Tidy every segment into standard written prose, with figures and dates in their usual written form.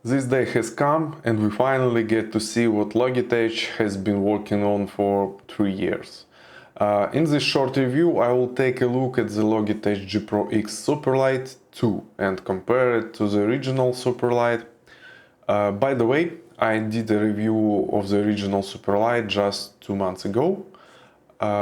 This day has come and we finally get to see what Logitech has been working on for 3 years. In this short review I will take a look at the Logitech Pro X Superlight 2 and compare it to the original Superlight. By the way, I did a review of the original Superlight just 2 months ago,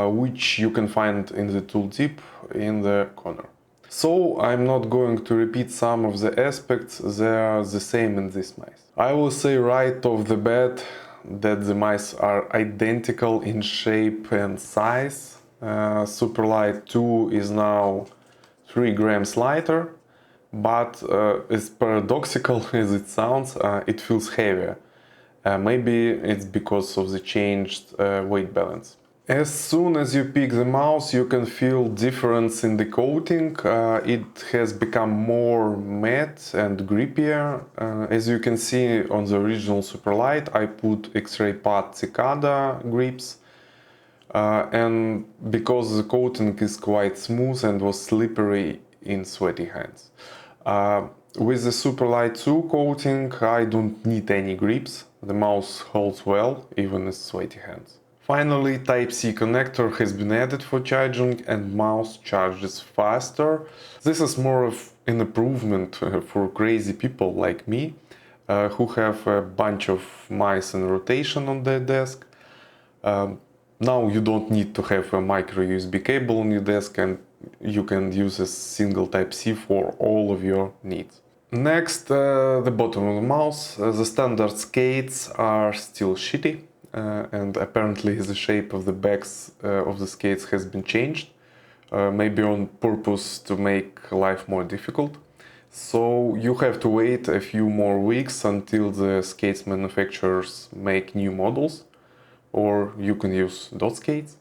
which you can find in the tooltip in the corner. So I'm not going to repeat some of the aspects, they are the same in this mice. I will say right off the bat that the mice are identical in shape and size. Superlight 2 is now 3 grams lighter, but as paradoxical as it sounds, it feels heavier. Maybe it's because of the changed weight balance. As soon as you pick the mouse, you can feel difference in the coating. It has become more matte and grippier. As you can see on the original Superlight, I put X-ray pad cicada grips. And because the coating is quite smooth and was slippery in sweaty hands. With the Superlight 2 coating, I don't need any grips. The mouse holds well, even in sweaty hands. Finally, Type-C connector has been added for charging and mouse charges faster. This is more of an improvement for crazy people like me, who have a bunch of mice in rotation on their desk. Now you don't need to have a micro USB cable on your desk and you can use a single Type-C for all of your needs. Next, the bottom of the mouse. The standard skates are still shitty. And apparently the shape of the backs of the skates has been changed, maybe on purpose to make life more difficult. So you have to wait a few more weeks until the skates manufacturers make new models, or you can use dot skates.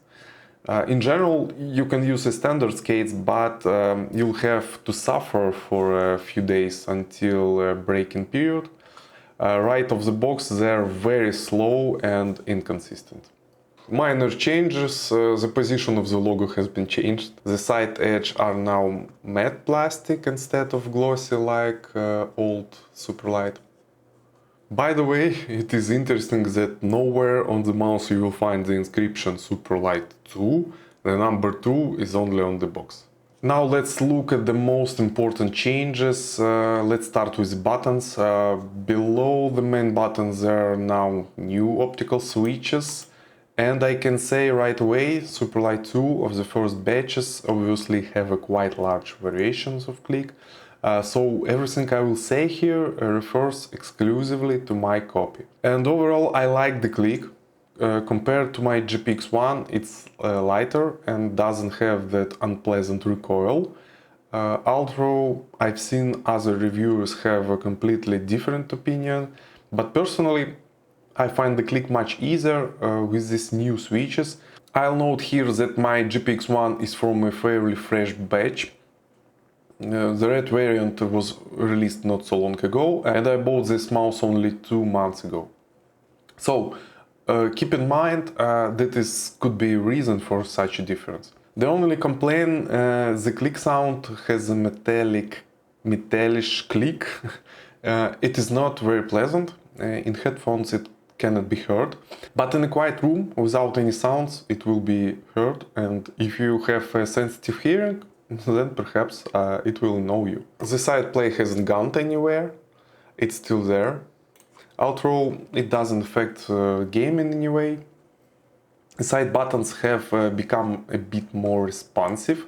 In general, you can use a standard skates, but you'll have to suffer for a few days until break-in period. Right off the box, they're very slow and inconsistent. Minor changes, the position of the logo has been changed. The side edge are now matte plastic instead of glossy like old Superlight. By the way, it is interesting that nowhere on the mouse you will find the inscription Superlight 2, the number 2 is only on the box. Now let's look at the most important changes. Let's start with buttons. Below the main buttons there are now new optical switches. And I can say right away, Superlight 2 of the first batches obviously have a quite large variations of click. So everything I will say here refers exclusively to my copy. And overall I like the click. Compared to my GPX1, it's lighter and doesn't have that unpleasant recoil. Although I've seen other reviewers have a completely different opinion, but personally I find the click much easier with these new switches. I'll note here that my GPX1 is from a fairly fresh batch. The red variant was released not so long ago and I bought this mouse only 2 months ago. So keep in mind that this could be a reason for such a difference. The only complaint, the click sound has a metallish click. It is not very pleasant. In headphones it cannot be heard. But in a quiet room without any sounds it will be heard, and if you have a sensitive hearing, then perhaps it will annoy you. The side play hasn't gone anywhere. It's still there. Although it doesn't affect gaming in any way. The side buttons have become a bit more responsive,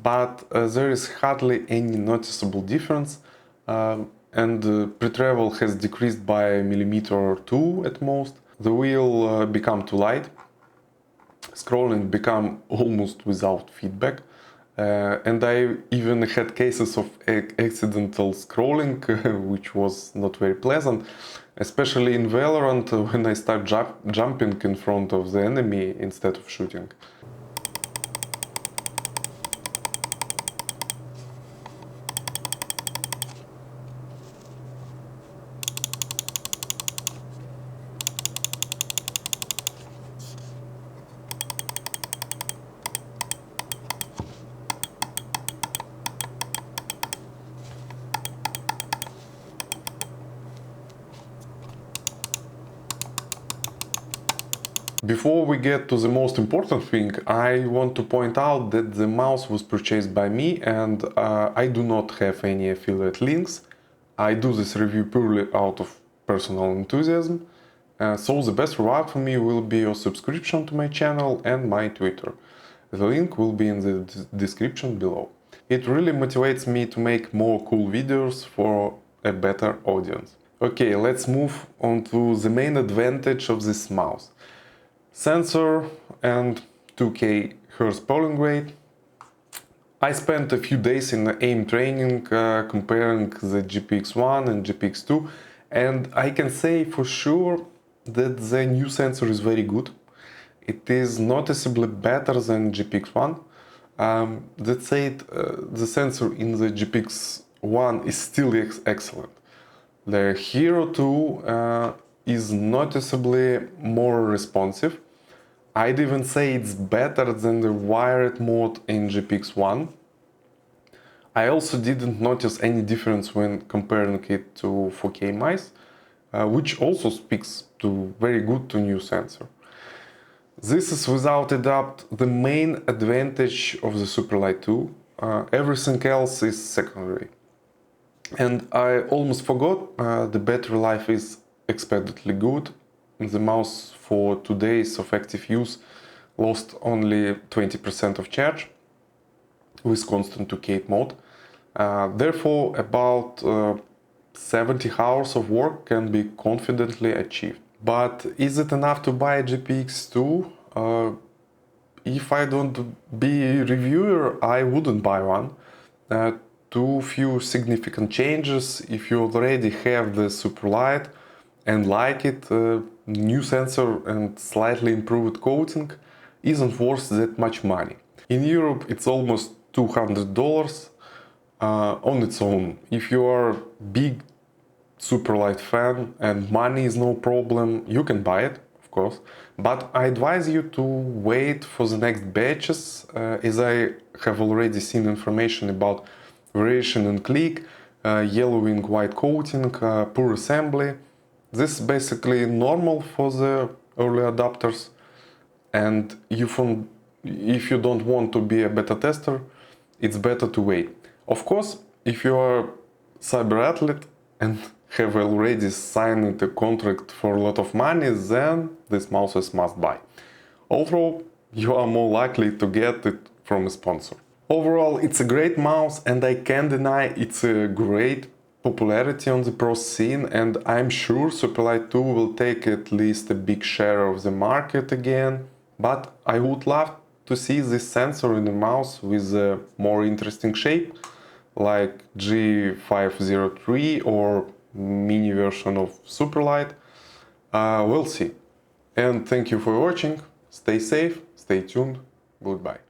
but there is hardly any noticeable difference, and pre-travel has decreased by a millimeter or 2 at most. The wheel become too light, scrolling become almost without feedback, and I even had cases of accidental scrolling, which was not very pleasant. Especially in Valorant, when I start jumping in front of the enemy instead of shooting. Before we get to the most important thing, I want to point out that the mouse was purchased by me and I do not have any affiliate links. I do this review purely out of personal enthusiasm. So the best reward for me will be your subscription to my channel and my Twitter. The link will be in the description below. It really motivates me to make more cool videos for a better audience. Okay, let's move on to the main advantage of this mouse. Sensor and 2K Hz polling rate. I spent a few days in the aim training comparing the GPX1 and GPX2, and I can say for sure that the new sensor is very good. It is noticeably better than GPX1. That said, the sensor in the GPX1 is still excellent. The Hero 2 is noticeably more responsive. I'd even say it's better than the wired mode in GPX1. I also didn't notice any difference when comparing it to 4K mice, which also speaks to very good to new sensor. This is without a doubt the main advantage of the Superlight 2. Everything else is secondary. And I almost forgot, the battery life is expectedly good. The mouse for 2 days of active use lost only 20% of charge with constant 2K mode. Therefore, about 70 hours of work can be confidently achieved. But is it enough to buy a GPX2? If I don't be a reviewer, I wouldn't buy one. Too few significant changes. If you already have the Superlight and like it, new sensor and slightly improved coating isn't worth that much money. In Europe it's almost $200 on its own. If you are a big Superlight fan and money is no problem, you can buy it, of course. But I advise you to wait for the next batches, as I have already seen information about variation in click, yellowing white coating, poor assembly. This is basically normal for the early adopters, and if you don't want to be a beta tester, it's better to wait. Of course, if you are a cyber athlete and have already signed a contract for a lot of money, then this mouse is must buy. Although you are more likely to get it from a sponsor. Overall, it's a great mouse and I can't deny it's a great popularity on the pro scene, and I'm sure Superlight 2 will take at least a big share of the market again. But I would love to see this sensor in a mouse with a more interesting shape, like G503 or mini version of Superlight. We'll see. And thank you for watching. Stay safe, stay tuned. Goodbye.